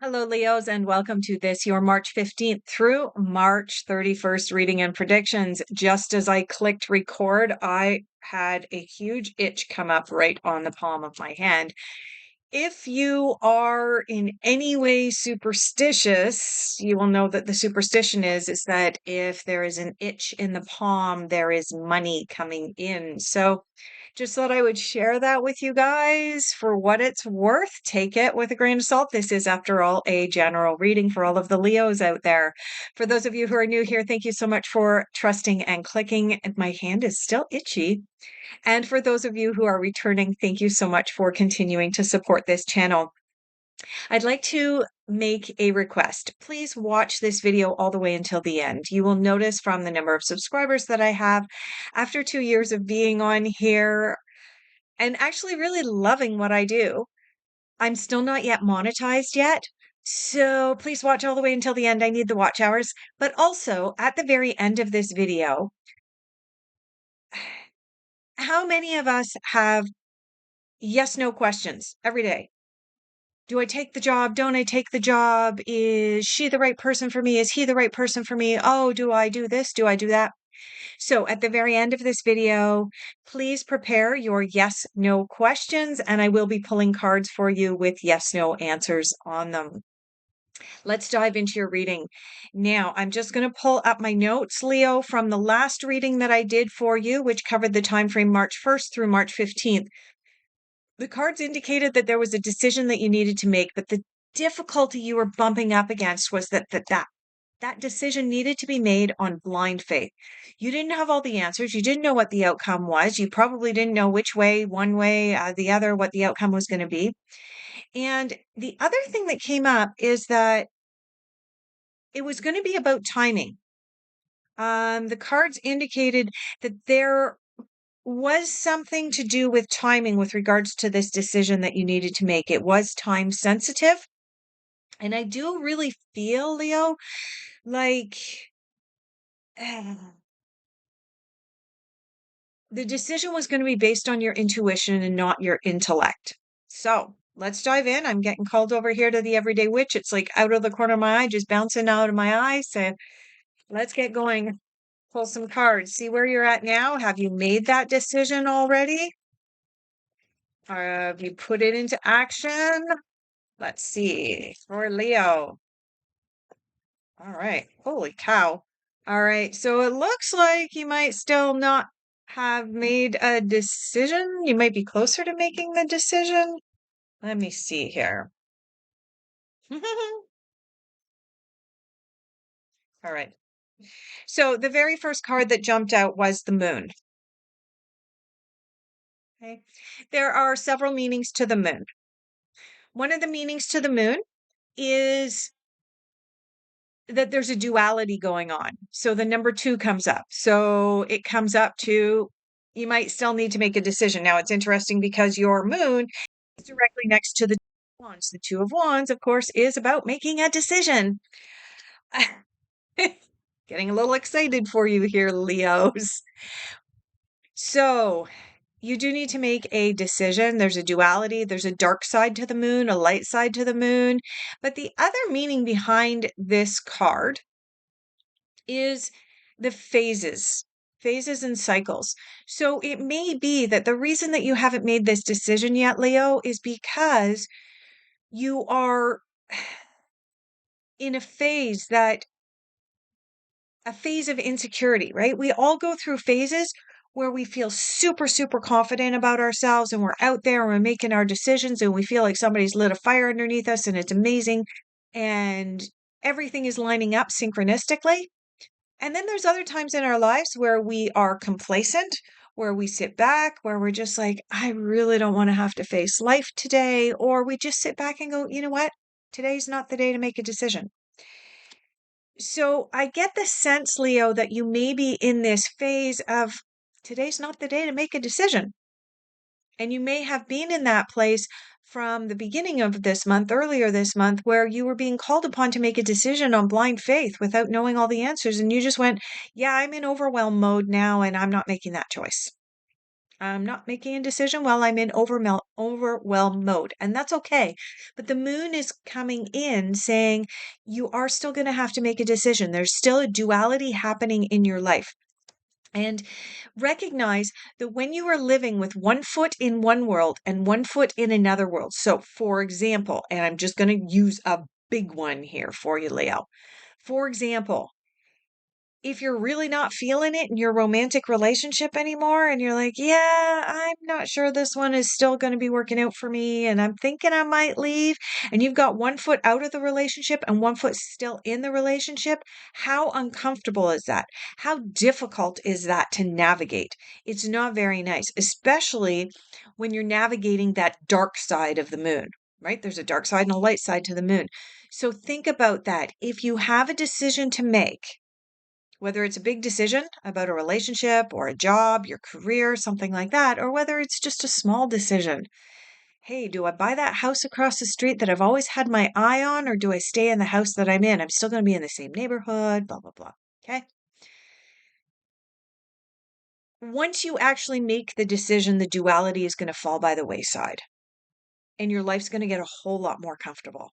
Hello, Leos, and welcome to this, your March 15th through March 31st reading and predictions. Just as I clicked record, I had a huge itch come up right on the palm of my hand. If you are in any way superstitious, you will know that the superstition is that if there is an itch in the palm, there is money coming in. So just thought I would share that with you guys for what it's worth. Take it with a grain of salt. This is, after all, a general reading for all of the Leos out there. For those of you who are new here, thank you so much for trusting and clicking. And my hand is still itchy. And for those of you who are returning, thank you so much for continuing to support this channel. I'd like to make a request. Please watch this video all the way until the end. You will notice from the number of subscribers that I have after 2 years of being on here and actually really loving what I do. I'm still not yet monetized yet. So please watch all the way until the end. I need the watch hours. But also at the very end of this video, how many of us have yes, no questions every day? Do I take the job? Don't I take the job? Is she the right person for me? Is he the right person for me? Oh, do I do this? Do I do that? So at the very end of this video, please prepare your yes, no questions, and I will be pulling cards for you with yes, no answers on them. Let's dive into your reading. Now, I'm just going to pull up my notes, Leo, from the last reading that I did for you, which covered the time frame March 1st through March 15th. The cards indicated that there was a decision that you needed to make, but the difficulty you were bumping up against was that decision needed to be made on blind faith. You didn't have all the answers. You didn't know what the outcome was. You probably didn't know which way, one way, the other, what the outcome was going to be. And the other thing that came up is that it was going to be about timing. The cards indicated that there was something to do with timing with regards to this decision that you needed to make. It was time sensitive. And I do really feel, Leo, like the decision was going to be based on your intuition and not your intellect. So let's dive in. I'm getting called over here to the everyday witch. It's like out of the corner of my eye, just bouncing out of my eye. So let's get going. Pull some cards. See where you're at now. Have you made that decision already? Or have you put it into action? Let's see. For Leo. All right. Holy cow. All right. So it looks like you might still not have made a decision. You might be closer to making the decision. Let me see here. All right. So the very first card that jumped out was the moon. Okay. There are several meanings to the moon. One of the meanings to the moon is that there's a duality going on. So the number 2 comes up. So it comes up to you might still need to make a decision. Now it's interesting because your moon is directly next to the wands. The 2 of wands, of course, is about making a decision. Getting a little excited for you here, Leos. So you do need to make a decision. There's a duality. There's a dark side to the moon, a light side to the moon. But the other meaning behind this card is the phases and cycles. So it may be that the reason that you haven't made this decision yet, Leo, is because you are in a phase of insecurity, right? We all go through phases where we feel super, super confident about ourselves and we're out there and we're making our decisions and we feel like somebody's lit a fire underneath us and it's amazing and everything is lining up synchronistically. And then there's other times in our lives where we are complacent, where we sit back, where we're just like, I really don't want to have to face life today. Or we just sit back and go, you know what? Today's not the day to make a decision. So I get the sense, Leo, that you may be in this phase of today's not the day to make a decision. And you may have been in that place from the beginning of this month, earlier this month, where you were being called upon to make a decision on blind faith without knowing all the answers. And you just went, yeah, I'm in overwhelm mode now, and I'm not making that choice. I'm not making a decision while I'm in overwhelm mode, and that's okay. But the moon is coming in saying you are still going to have to make a decision. There's still a duality happening in your life. And recognize that when you are living with one foot in one world and one foot in another world. So, for example, and I'm just going to use a big one here for you, Leo. For example, if you're really not feeling it in your romantic relationship anymore and you're like, yeah, I'm not sure this one is still going to be working out for me and I'm thinking I might leave, and you've got one foot out of the relationship and one foot still in the relationship, how uncomfortable is that? How difficult is that to navigate? It's not very nice, especially when you're navigating that dark side of the moon, right? There's a dark side and a light side to the moon. So think about that. If you have a decision to make, whether it's a big decision about a relationship or a job, your career, something like that, or whether it's just a small decision. Hey, do I buy that house across the street that I've always had my eye on, or do I stay in the house that I'm in? I'm still going to be in the same neighborhood, blah, blah, blah. Okay. Once you actually make the decision, the duality is going to fall by the wayside and your life's going to get a whole lot more comfortable.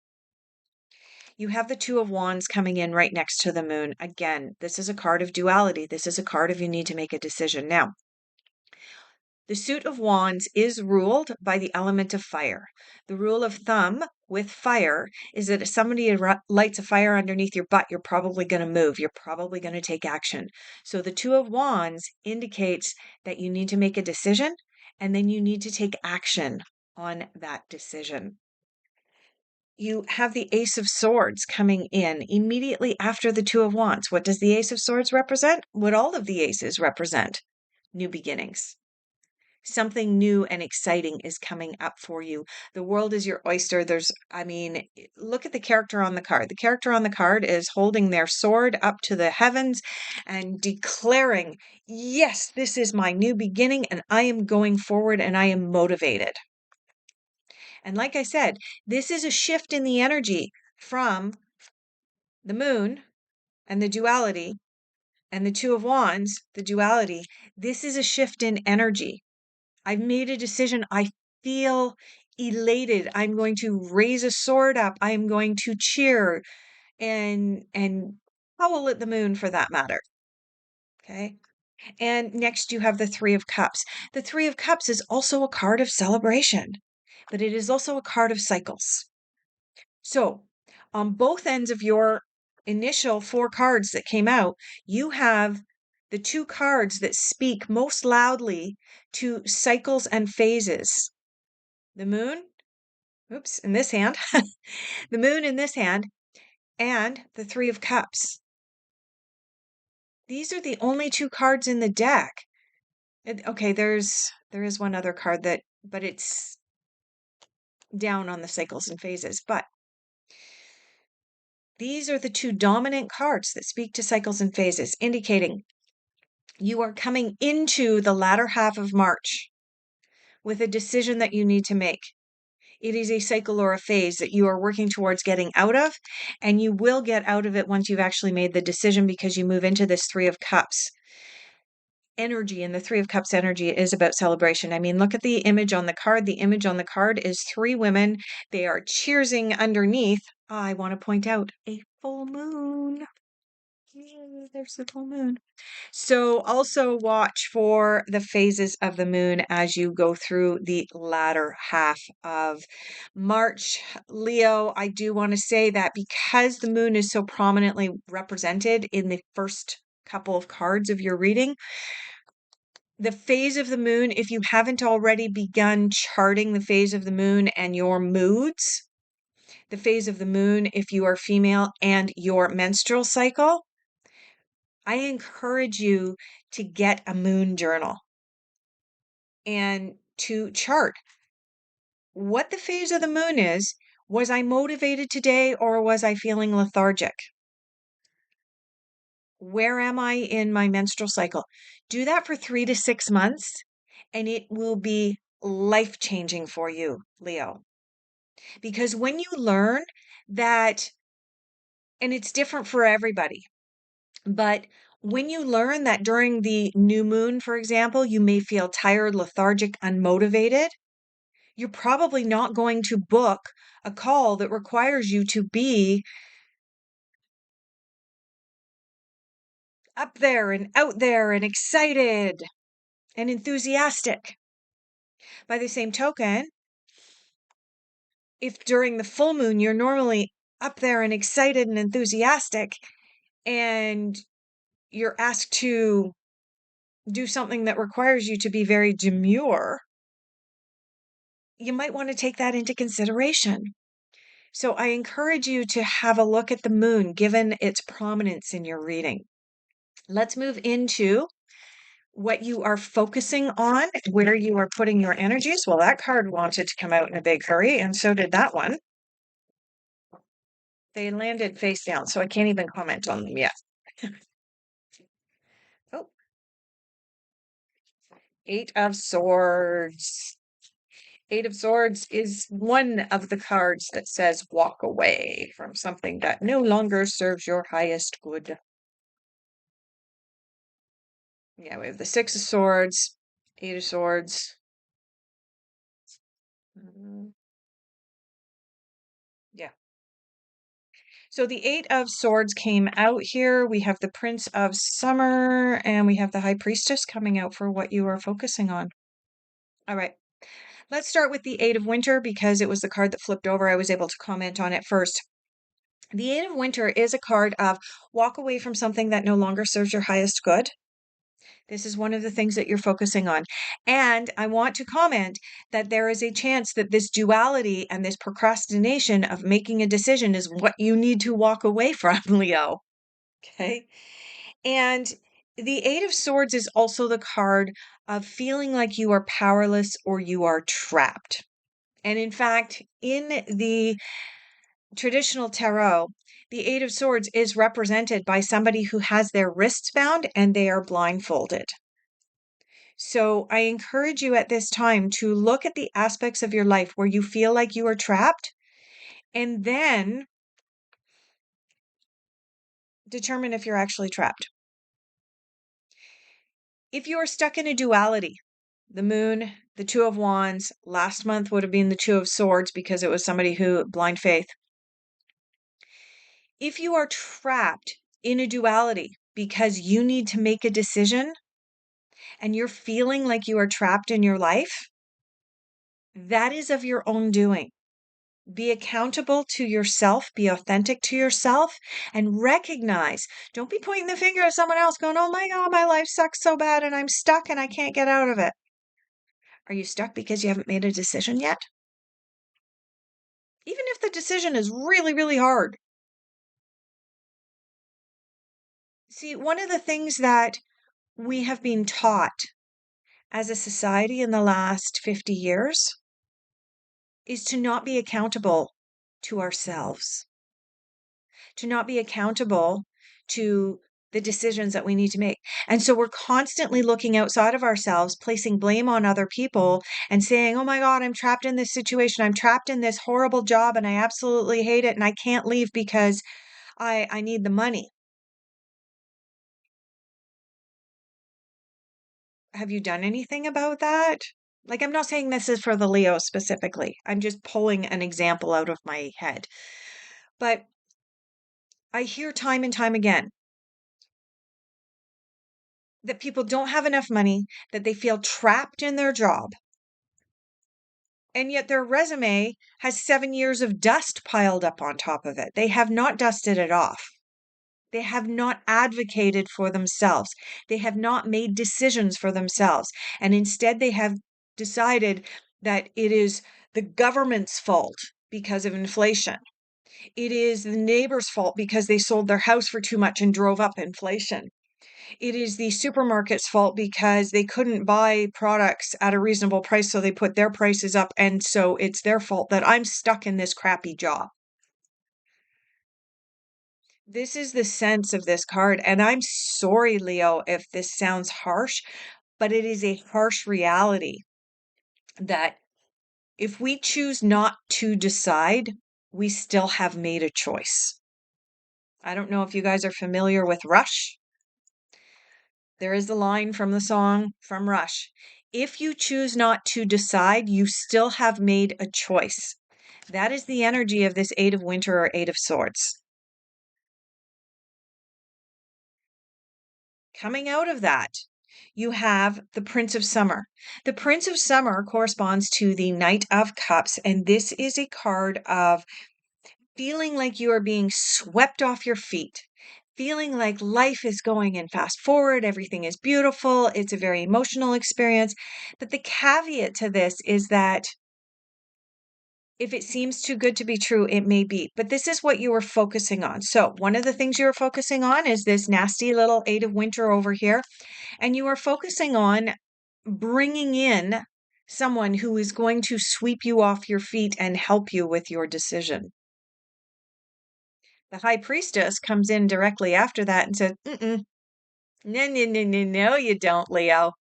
You have the Two of Wands coming in right next to the moon. Again, this is a card of duality. This is a card of you need to make a decision. Now, the suit of wands is ruled by the element of fire. The rule of thumb with fire is that if somebody lights a fire underneath your butt, you're probably going to move. You're probably going to take action. So the two of wands indicates that you need to make a decision and then you need to take action on that decision. You have the Ace of Swords coming in immediately after the Two of Wands. What does the Ace of Swords represent? What all of the aces represent: new beginnings. Something new and exciting is coming up for you. The world is your oyster. Look at the character on the card. The character on the card is holding their sword up to the heavens and declaring, yes, this is my new beginning and I am going forward and I am motivated. And like I said, this is a shift in the energy from the moon and the duality and the Two of Wands, the duality. This is a shift in energy. I've made a decision. I feel elated. I'm going to raise a sword up. I'm going to cheer and howl at the moon for that matter. Okay. And next you have the Three of Cups. The Three of Cups is also a card of celebration, but it is also a card of cycles. So on both ends of your initial four cards that came out, you have the two cards that speak most loudly to cycles and phases. The moon, in this hand, the moon in this hand, and the Three of Cups. These are the only two cards in the deck. Okay, there is one other card but it's down on the cycles and phases. But these are the two dominant cards that speak to cycles and phases, indicating you are coming into the latter half of March with a decision that you need to make. It is a cycle or a phase that you are working towards getting out of, and you will get out of it once you've actually made the decision because you move into this Three of Cups energy. And the Three of Cups energy is about celebration. I mean, look at the image on the card. The image on the card is three women. They are cheersing underneath. I want to point out a full moon. There's the full moon. So also watch for the phases of the moon as you go through the latter half of March. Leo, I do want to say that because the moon is so prominently represented in the first couple of cards of your reading, the phase of the moon, if you haven't already begun charting the phase of the moon and your moods, the phase of the moon, if you are female, and your menstrual cycle, I encourage you to get a moon journal and to chart what the phase of the moon is. Was I motivated today or was I feeling lethargic? Where am I in my menstrual cycle? Do that for 3 to 6 months and it will be life changing for you, Leo. Because when you learn that, and it's different for everybody, but When you learn that during the new moon, for example, you may feel tired, lethargic, unmotivated, you're probably not going to book a call that requires you to be up there and out there and excited and enthusiastic. By the same token, if during the full moon you're normally up there and excited and enthusiastic, and you're asked to do something that requires you to be very demure, you might want to take that into consideration. So I encourage you to have a look at the moon given its prominence in your reading. Let's move into what you are focusing on, where you are putting your energies. Well, that card wanted to come out in a big hurry, and so did that one. They landed face down, so I can't even comment on them yet. Oh, Eight of Swords. Eight of Swords is one of the cards that says walk away from something that no longer serves your highest good. Yeah, we have the Six of Swords, Eight of Swords. Yeah. So the Eight of Swords came out here. We have the Prince of Summer and we have the High Priestess coming out for what you are focusing on. All right. Let's start with the Eight of Winter because it was the card that flipped over. I was able to comment on it first. The Eight of Winter is a card of walk away from something that no longer serves your highest good. This is one of the things that you're focusing on. And I want to comment that there is a chance that this duality and this procrastination of making a decision is what you need to walk away from, Leo. Okay. And the Eight of Swords is also the card of feeling like you are powerless or you are trapped. And in fact, in the traditional tarot, the Eight of Swords is represented by somebody who has their wrists bound and they are blindfolded. So I encourage you at this time to look at the aspects of your life where you feel like you are trapped and then determine if you're actually trapped. If you are stuck in a duality, the moon, the Two of Wands, last month would have been the Two of Swords because it was somebody who blind faith. If you are trapped in a duality because you need to make a decision and you're feeling like you are trapped in your life, that is of your own doing. Be accountable to yourself, be authentic to yourself, and recognize. Don't be pointing the finger at someone else going, oh my God, my life sucks so bad and I'm stuck and I can't get out of it. Are you stuck because you haven't made a decision yet? Even if the decision is really, really hard. See, one of the things that we have been taught as a society in the last 50 years is to not be accountable to ourselves, to not be accountable to the decisions that we need to make. And so we're constantly looking outside of ourselves, placing blame on other people and saying, oh my God, I'm trapped in this situation. I'm trapped in this horrible job and I absolutely hate it and I can't leave because I need the money. Have you done anything about that? Like, I'm not saying this is for the Leo specifically. I'm just pulling an example out of my head. But I hear time and time again that people don't have enough money, that they feel trapped in their job. And yet their resume has 7 years of dust piled up on top of it. They have not dusted it off. They have not advocated for themselves. They have not made decisions for themselves. And instead, they have decided that it is the government's fault because of inflation. It is the neighbor's fault because they sold their house for too much and drove up inflation. It is the supermarket's fault because they couldn't buy products at a reasonable price, so they put their prices up. And so it's their fault that I'm stuck in this crappy job. This is the sense of this card. And I'm sorry, Leo, if this sounds harsh, but it is a harsh reality that if we choose not to decide, we still have made a choice. I don't know if you guys are familiar with Rush. There is the line from the song from Rush. If you choose not to decide, you still have made a choice. That is the energy of this Eight of Winter or Eight of Swords. Coming out of that, you have the Prince of Summer. The Prince of Summer corresponds to the Knight of Cups, and this is a card of feeling like you are being swept off your feet, feeling like life is going in fast forward, everything is beautiful, it's a very emotional experience. But the caveat to this is that if it seems too good to be true, it may be. But this is what you were focusing on. So, one of the things you were focusing on is this nasty little Eight of Winter over here. And you are focusing on bringing in someone who is going to sweep you off your feet and help you with your decision. The High Priestess comes in directly after that and says, mm-mm, no, no, no, no, no, you don't, Leo.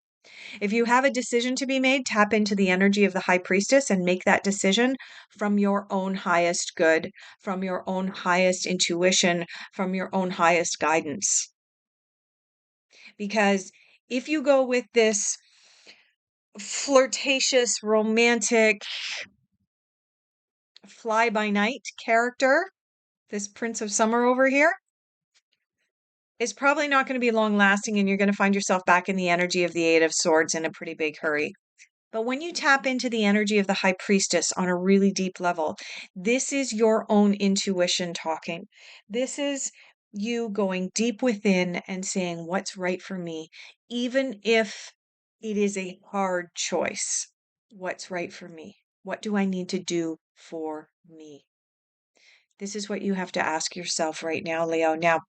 If you have a decision to be made, tap into the energy of the High Priestess and make that decision from your own highest good, from your own highest intuition, from your own highest guidance. Because if you go with this flirtatious, romantic, fly by night character, this Prince of Summer over here, is probably not going to be long lasting, and you're going to find yourself back in the energy of the Eight of Swords in a pretty big hurry. But when you tap into the energy of the High Priestess on a really deep level, this is your own intuition talking. This is you going deep within and saying what's right for me, even if it is a hard choice. What's right for me? What do I need to do for me? This is what you have to ask yourself right now, Leo. Now,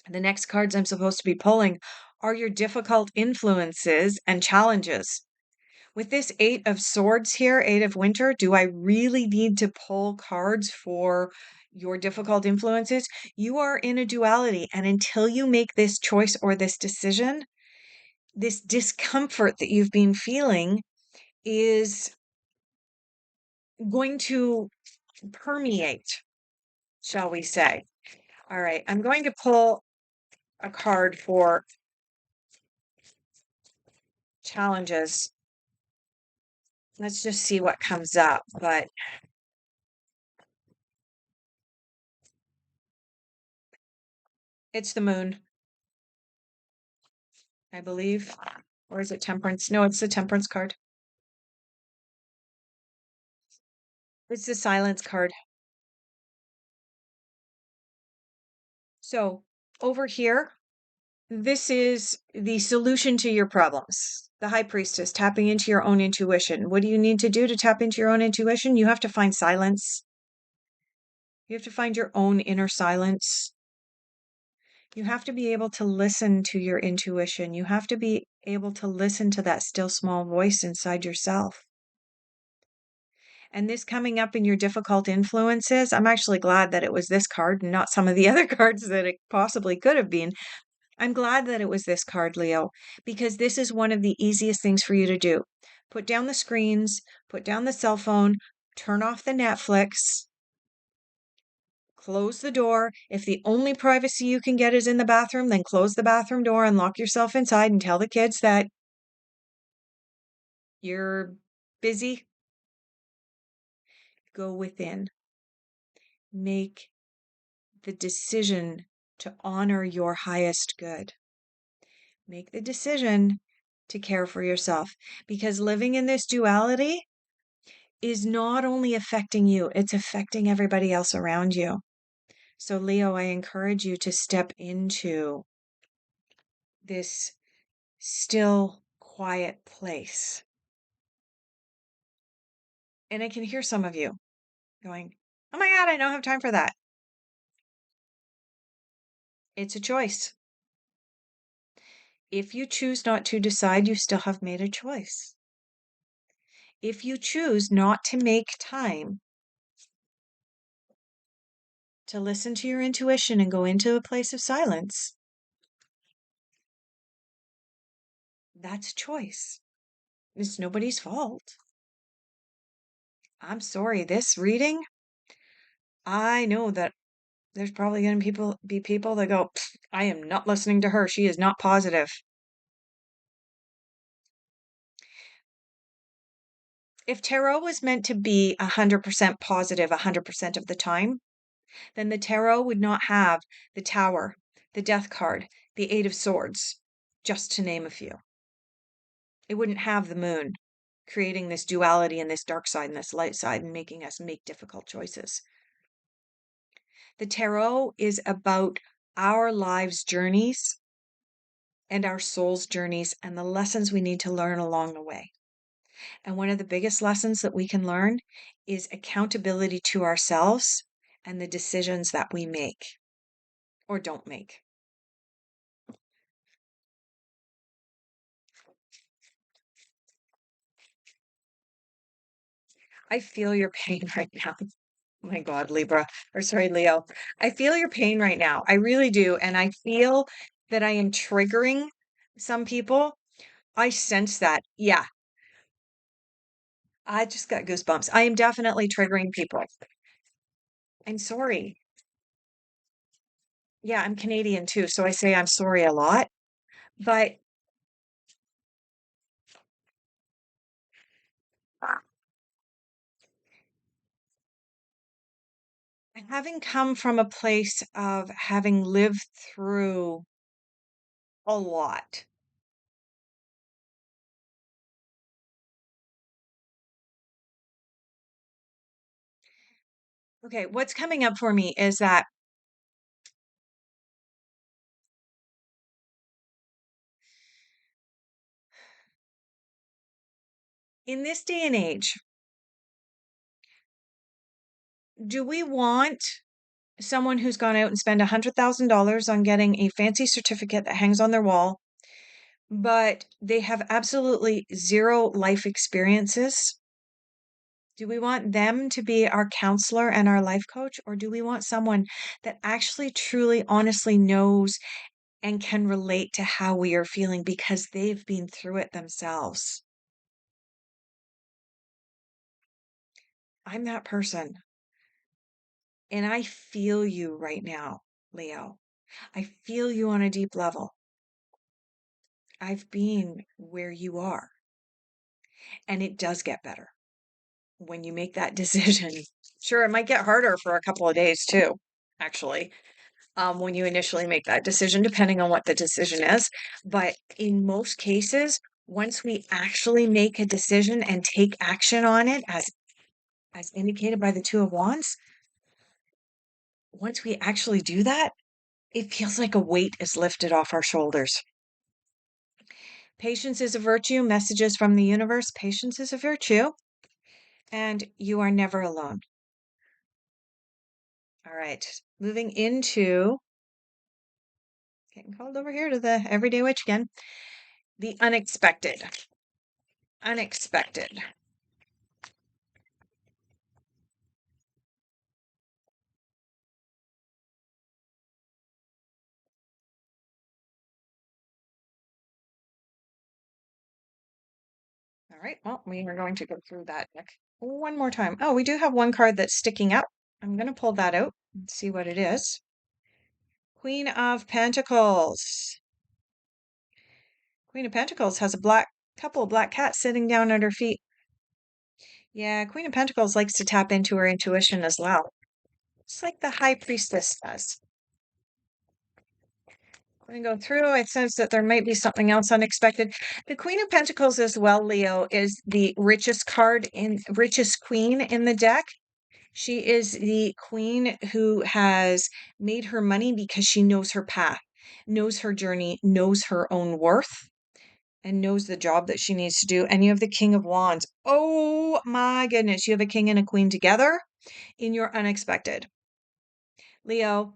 the next cards I'm supposed to be pulling are your difficult influences and challenges. With this Eight of Swords here, Eight of Winter, do I really need to pull cards for your difficult influences? You are in a duality, and until you make this choice or this decision, this discomfort that you've been feeling is going to permeate, shall we say. All right, I'm going to pull a card for challenges. Let's just see what comes up, but it's the moon, I believe. Or is it temperance? No, it's the temperance card. It's the silence card. So over here, this is the solution to your problems. The High Priestess, tapping into your own intuition. What do you need to do to tap into your own intuition? You have to find silence. You have to find your own inner silence. You have to be able to listen to your intuition. You have to be able to listen to that still small voice inside yourself. And this coming up in your difficult influences, I'm actually glad that it was this card and not some of the other cards that it possibly could have been. I'm glad that it was this card, Leo, because this is one of the easiest things for you to do. Put down the screens, put down the cell phone, turn off the Netflix, close the door. If the only privacy you can get is in the bathroom, then close the bathroom door and lock yourself inside and tell the kids that you're busy. Go within. Make the decision to honor your highest good. Make the decision to care for yourself, because living in this duality is not only affecting you, it's affecting everybody else around you. So, Leo, I encourage you to step into this still, quiet place. And I can hear some of you going, oh my God, I don't have time for that. It's a choice. If you choose not to decide, you still have made a choice. If you choose not to make time to listen to your intuition and go into a place of silence, that's a choice. It's nobody's fault. I'm sorry, this reading, I know that there's probably going to be people that go, I am not listening to her. She is not positive. If tarot was meant to be 100% positive 100% of the time, then the tarot would not have the Tower, the Death card, the Eight of Swords, just to name a few. It wouldn't have the moon, creating this duality and this dark side and this light side and making us make difficult choices. The tarot is about our lives' journeys and our soul's journeys and the lessons we need to learn along the way. And one of the biggest lessons that we can learn is accountability to ourselves and the decisions that we make or don't make. I feel your pain right now. Oh my God, Libra, or sorry, Leo. I feel your pain right now. I really do. And I feel that I am triggering some people. I sense that. Yeah, I just got goosebumps. I am definitely triggering people. I'm sorry. Yeah, I'm Canadian too, so I say I'm sorry a lot. But having come from a place of having lived through a lot, okay, what's coming up for me is that in this day and age, do we want someone who's gone out and spent $100,000 on getting a fancy certificate that hangs on their wall, but they have absolutely zero life experiences? Do we want them to be our counselor and our life coach, or do we want someone that actually, truly, honestly knows and can relate to how we are feeling because they've been through it themselves? I'm that person. And I feel you right now, Leo. I feel you on a deep level. I've been where you are, and it does get better when you make that decision. Sure, it might get harder for a couple of days too, actually, when you initially make that decision, depending on what the decision is. But in most cases, once we actually make a decision and take action on it, as indicated by the Two of Wands, once we actually do that, it feels like a weight is lifted off our shoulders. Patience is a virtue. Messages from the universe. Patience is a virtue. And you are never alone. All right. Moving into getting called over here to the everyday witch again. The unexpected. Unexpected. All right. Well, we are going to go through that deck one more time. Oh, we do have one card that's sticking up. I'm going to pull that out and see what it is. Queen of Pentacles. Queen of Pentacles has a couple of black cats sitting down at her feet. Yeah, Queen of Pentacles likes to tap into her intuition as well. It's like the High Priestess does. I'm going to go through. I sense that there might be something else unexpected. The Queen of Pentacles as well, Leo, is the richest queen in the deck. She is the queen who has made her money because she knows her path, knows her journey, knows her own worth, and knows the job that she needs to do. And you have the King of Wands. Oh my goodness, you have a king and a queen together in your unexpected. Leo,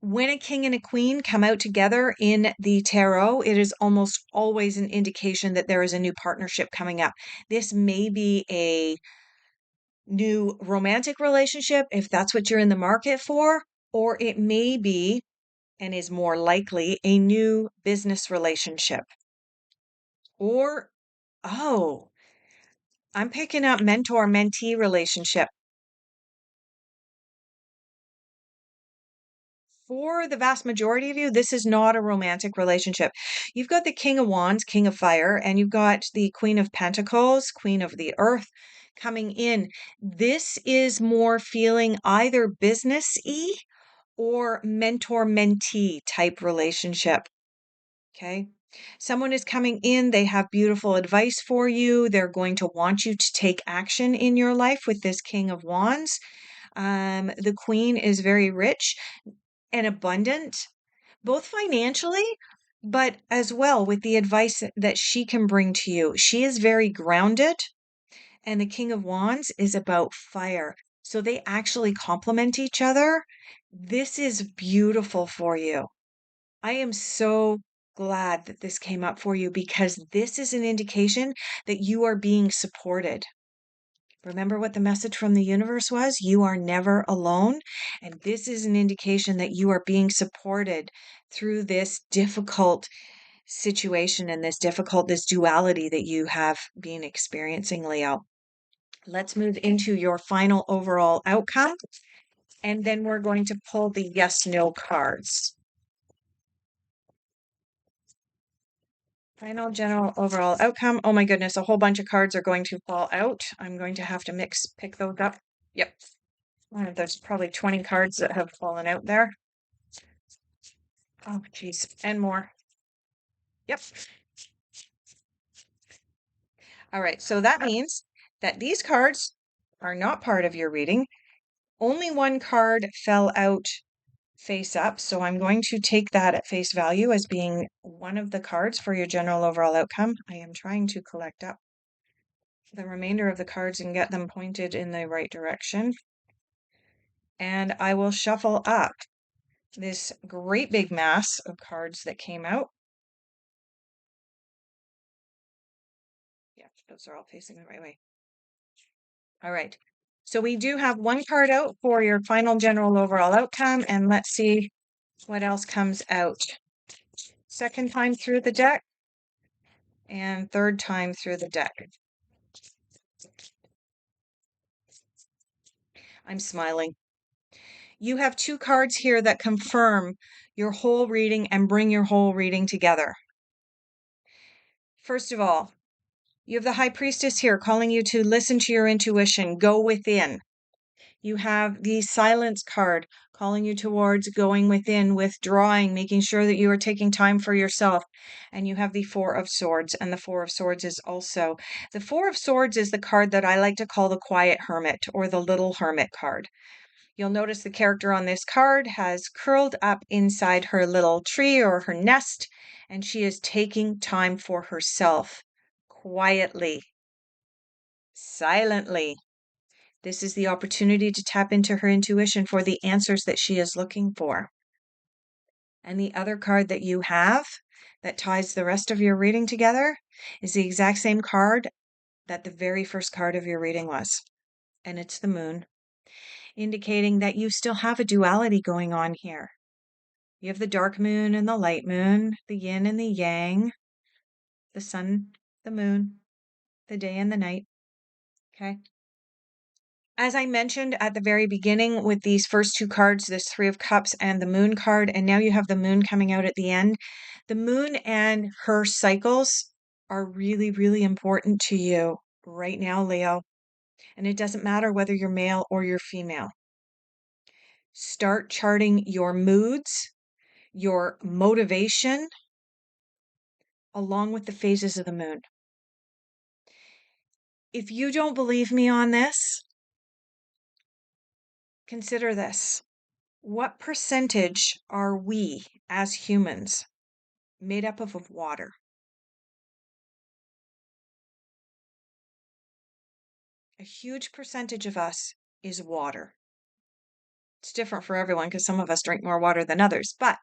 when a king and a queen come out together in the tarot, it is almost always an indication that there is a new partnership coming up. This may be a new romantic relationship, if that's what you're in the market for, or it may be, and is more likely, a new business relationship. Or, oh, I'm picking up mentor mentee relationship. For the vast majority of you, this is not a romantic relationship. You've got the King of Wands, King of Fire, and you've got the Queen of Pentacles, Queen of the Earth, coming in. This is more feeling either business-y or mentor-mentee type relationship. Okay. Someone is coming in, they have beautiful advice for you. They're going to want you to take action in your life with this King of Wands. The Queen is very rich and abundant, both financially, but as well with the advice that she can bring to you. She is very grounded, and the King of Wands is about fire. So they actually complement each other. This is beautiful for you. I am so glad that this came up for you because this is an indication that you are being supported. Remember what the message from the universe was? You are never alone. And this is an indication that you are being supported through this difficult situation and this duality that you have been experiencing, Leo. Let's move into your final overall outcome. And then we're going to pull the yes, no cards. Final general overall outcome. Oh my goodness, a whole bunch of cards are going to fall out. I'm going to have to pick those up. Yep. There's probably 20 cards that have fallen out there. Oh, geez. And more. Yep. All right. So that means that these cards are not part of your reading. Only one card fell out face up. So I'm going to take that at face value as being one of the cards for your general overall outcome. I am trying to collect up the remainder of the cards and get them pointed in the right direction. And I will shuffle up this great big mass of cards that came out. Yeah, those are all facing the right way. All right. So we do have one card out for your final general overall outcome, and let's see what else comes out. Second time through the deck and third time through the deck. I'm smiling. You have two cards here that confirm your whole reading and bring your whole reading together. First of all, you have the High Priestess here calling you to listen to your intuition, go within. You have the Silence card calling you towards going within, withdrawing, making sure that you are taking time for yourself. And you have the Four of Swords, and the Four of Swords is also. The Four of Swords is the card that I like to call the Quiet Hermit or the Little Hermit card. You'll notice the character on this card has curled up inside her little tree or her nest, and she is taking time for herself quietly, silently. This is the opportunity to tap into her intuition for the answers that she is looking for. And the other card that you have that ties the rest of your reading together is the exact same card that the very first card of your reading was. And it's the Moon, indicating that you still have a duality going on here. You have the dark moon and the light moon, the yin and the yang, the sun, the moon, the day and the night. Okay. As I mentioned at the very beginning with these first two cards, this Three of Cups and the Moon card, and now you have the Moon coming out at the end. The Moon and her cycles are really, really important to you right now, Leo. And it doesn't matter whether you're male or you're female. Start charting your moods, your motivation, along with the phases of the moon. If you don't believe me on this, consider this. What percentage are we as humans made up of water? A huge percentage of us is water. It's different for everyone because some of us drink more water than others. But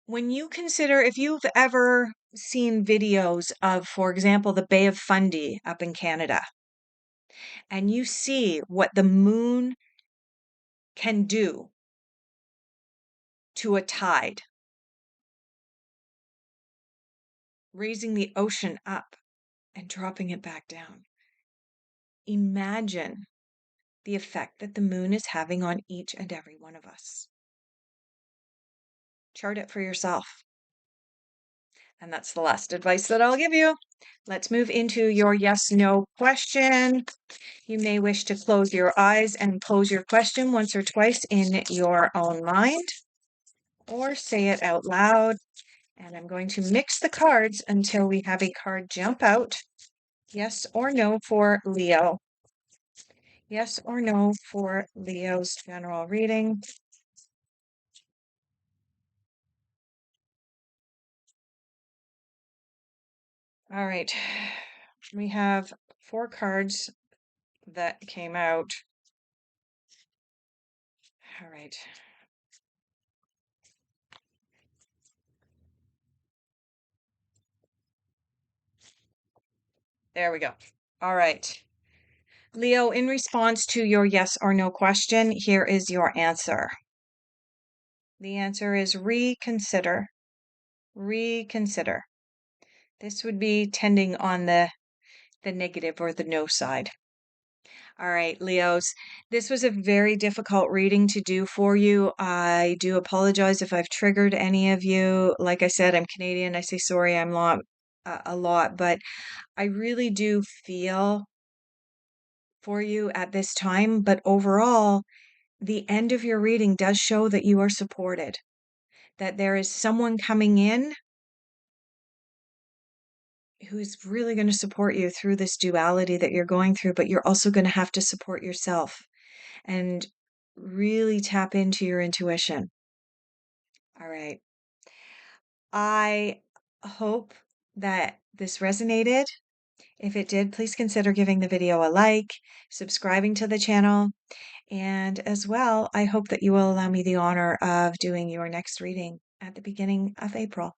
when you consider, if you've ever seen videos of, for example, the Bay of Fundy up in Canada, and you see what the moon can do to a tide, raising the ocean up and dropping it back down. Imagine the effect that the moon is having on each and every one of us. Chart it for yourself. And that's the last advice that I'll give you. Let's move into your yes/no question. You may wish to close your eyes and pose your question once or twice in your own mind, or say it out loud. And I'm going to mix the cards until we have a card jump out. Yes or no for Leo. Yes or no for Leo's general reading. All right. We have 4 cards that came out. All right. There we go. All right. Leo, in response to your yes or no question, here is your answer. The answer is reconsider. Reconsider. This would be tending on the negative or the no side. All right, Leos, this was a very difficult reading to do for you. I do apologize if I've triggered any of you. Like I said, I'm Canadian. I say sorry, I'm a lot, but I really do feel for you at this time. But overall, the end of your reading does show that you are supported, that there is someone coming in who's really going to support you through this duality that you're going through, but you're also going to have to support yourself and really tap into your intuition. All right. I hope that this resonated. If it did, please consider giving the video a like, subscribing to the channel, and as well, I hope that you will allow me the honor of doing your next reading at the beginning of April.